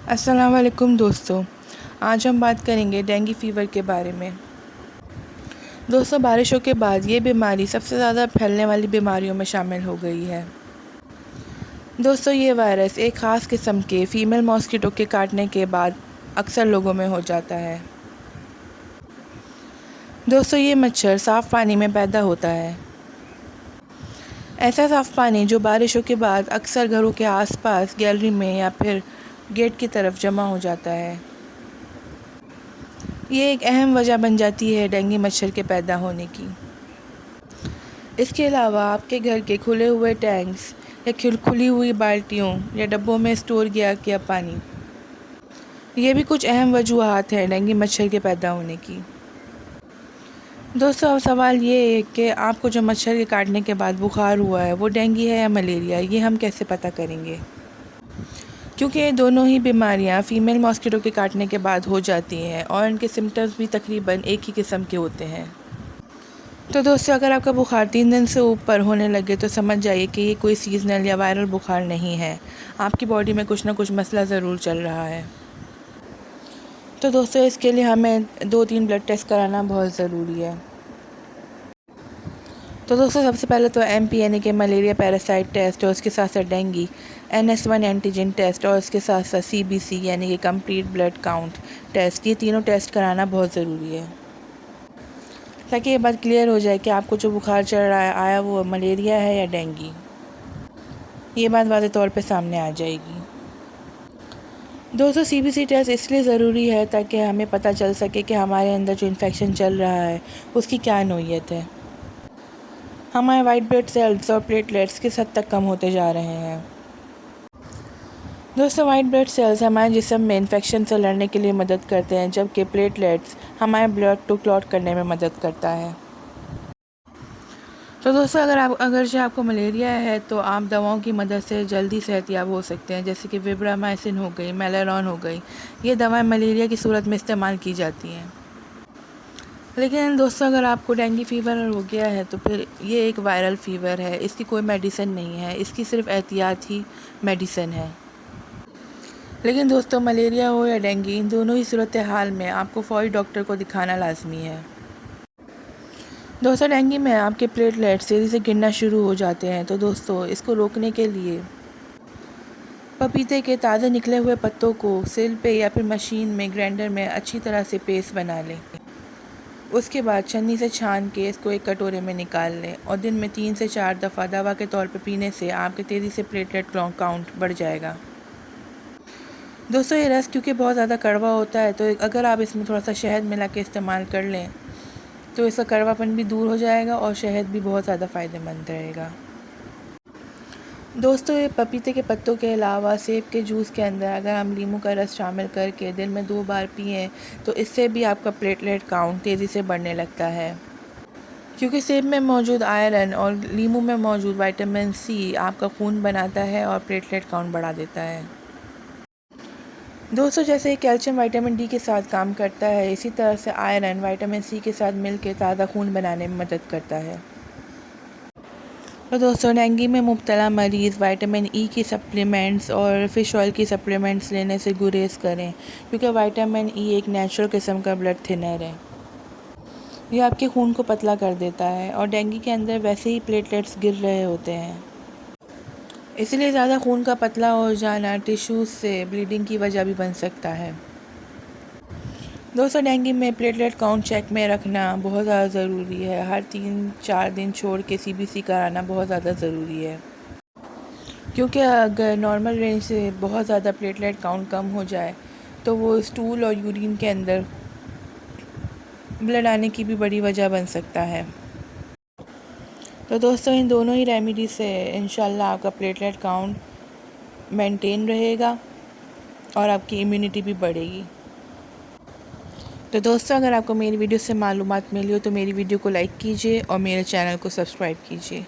अस्सलाम वालेकुम दोस्तों। आज हम बात करेंगे डेंगू फ़ीवर के बारे में। दोस्तों, बारिशों के बाद ये बीमारी सबसे ज़्यादा फैलने वाली बीमारियों में शामिल हो गई है। दोस्तों, ये वायरस एक ख़ास किस्म के फ़ीमेल मॉस्किटो के काटने के बाद अक्सर लोगों में हो जाता है। दोस्तों, ये मच्छर साफ़ पानी में पैदा होता है। ऐसा साफ़ पानी जो बारिशों के बाद अक्सर घरों के आसपास, गैलरी में या फिर गेट की तरफ जमा हो जाता है। ये एक अहम वजह बन जाती है डेंगू मच्छर के पैदा होने की। इसके अलावा आपके घर के खुले हुए टैंक्स या खुली हुई बाल्टियों या डब्बों में स्टोर किया पानी, ये भी कुछ अहम वजूहात हैं डेंगू मच्छर के पैदा होने की। दोस्तों, अब सवाल ये है कि आपको जो मच्छर के काटने के बाद बुखार हुआ है वो डेंगू है या मलेरिया, ये हम कैसे पता करेंगे? क्योंकि ये दोनों ही बीमारियां फ़ीमेल मॉस्किटो के काटने के बाद हो जाती हैं और इनके सिम्टम्स भी तकरीबन एक ही किस्म के होते हैं। तो दोस्तों, अगर आपका बुखार 3 दिन से ऊपर होने लगे तो समझ जाइए कि ये कोई सीज़नल या वायरल बुखार नहीं है। आपकी बॉडी में कुछ ना कुछ मसला ज़रूर चल रहा है। तो दोस्तों, इसके लिए हमें 2-3 ब्लड टेस्ट कराना बहुत ज़रूरी है। तो दोस्तों, सबसे पहले तो MP यानी कि मलेरिया पैरासाइट टेस्ट और उसके साथ साथ डेंगू NS1 एंटीजन टेस्ट और उसके साथ साथ CBC यानी कि कंप्लीट ब्लड काउंट टेस्ट, ये तीनों टेस्ट कराना बहुत ज़रूरी है, ताकि ये बात क्लियर हो जाए कि आपको जो बुखार चढ़ रहा है आया वो मलेरिया है या डेंगू। ये बात वाज़े तौर पे सामने आ जाएगी। दोस्तों, CBC टेस्ट इसलिए ज़रूरी है ताकि हमें पता चल सके कि हमारे अंदर जो इन्फेक्शन चल रहा है उसकी क्या नौइयत है। हमारे वाइट ब्लड सेल्स और प्लेटलेट्स किस हद तक कम होते जा रहे हैं। दोस्तों, वाइट ब्लड सेल्स हमारे जिस्म में इन्फेक्शन से लड़ने के लिए मदद करते हैं, जबकि प्लेटलेट्स हमारे ब्लड को क्लॉट करने में मदद करता है। तो दोस्तों, अगर जो आपको मलेरिया है तो आप दवाओं की मदद से जल्दी सेहतयाब हो सकते हैं, जैसे कि विब्रामाइसिन हो गई, मेलारॉन हो गई। ये दवाएं मलेरिया की सूरत में इस्तेमाल की जाती हैं। लेकिन दोस्तों, अगर आपको डेंगू फ़ीवर हो गया है तो फिर ये एक वायरल फ़ीवर है, इसकी कोई मेडिसिन नहीं है, इसकी सिर्फ एहतियात ही मेडिसिन है। लेकिन दोस्तों, मलेरिया हो या डेंगू, इन दोनों ही सूरत हाल में आपको फ़ौरी डॉक्टर को दिखाना लाजमी है। दोस्तों, डेंगू में आपके प्लेटलेट्स तेज़ी से गिरना शुरू हो जाते हैं, तो दोस्तों इसको रोकने के लिए पपीते के ताज़े निकले हुए पत्तों को सिल पे या फिर मशीन में ग्राइंडर में अच्छी तरह से पेस्ट बना लें। उसके बाद छन्नी से छान के इसको एक कटोरे में निकाल लें और दिन में 3 से 4 दफ़ा दवा के तौर पर पीने से आपके तेज़ी से प्लेटलेट काउंट बढ़ जाएगा। दोस्तों, ये रस क्योंकि बहुत ज़्यादा कड़वा होता है, तो अगर आप इसमें थोड़ा सा शहद मिला के इस्तेमाल कर लें तो इसका कड़वापन भी दूर हो जाएगा और शहद भी बहुत ज़्यादा फ़ायदेमंद रहेगा। दोस्तों, ये पपीते के पत्तों के अलावा सेब के जूस के अंदर अगर हम नींबू का रस शामिल करके दिन में 2 बार पिएं तो इससे भी आपका प्लेटलेट काउंट तेज़ी से बढ़ने लगता है, क्योंकि सेब में मौजूद आयरन और नींबू में मौजूद विटामिन C आपका खून बनाता है और प्लेटलेट काउंट बढ़ा देता है। दोस्तों, जैसे कैल्शियम विटामिन D के साथ काम करता है, इसी तरह से आयरन विटामिन C के साथ मिलकर ताज़ा खून बनाने में मदद करता है। तो दोस्तों, डेंगू में मुब्तला मरीज़ विटामिन E की सप्लीमेंट्स और फ़िश ऑयल की सप्लीमेंट्स लेने से गुरेज़ करें, क्योंकि विटामिन E एक नेचुरल किस्म का ब्लड थिनर है। ये आपके खून को पतला कर देता है और डेंगू के अंदर वैसे ही प्लेटलेट्स गिर रहे होते हैं, इसलिए ज़्यादा खून का पतला हो जाना टिश्यूज़ से ब्लीडिंग की वजह भी बन सकता है। दोस्तों, डेंगू में प्लेटलेट काउंट चेक में रखना बहुत ज़्यादा ज़रूरी है। हर 3-4 दिन छोड़ के CBC कराना बहुत ज़्यादा ज़रूरी है, क्योंकि अगर नॉर्मल रेंज से बहुत ज़्यादा प्लेटलेट काउंट कम हो जाए तो वो स्टूल और यूरिन के अंदर ब्लड आने की भी बड़ी वजह बन सकता है। तो दोस्तों, इन दोनों ही रेमेडी से इंशाल्लाह आपका प्लेटलेट काउंट मेंटेन रहेगा और आपकी इम्यूनिटी भी बढ़ेगी। तो दोस्तों, अगर आपको मेरी वीडियो से मालूमात मिली हो तो मेरी वीडियो को लाइक कीजिए और मेरे चैनल को सब्सक्राइब कीजिए।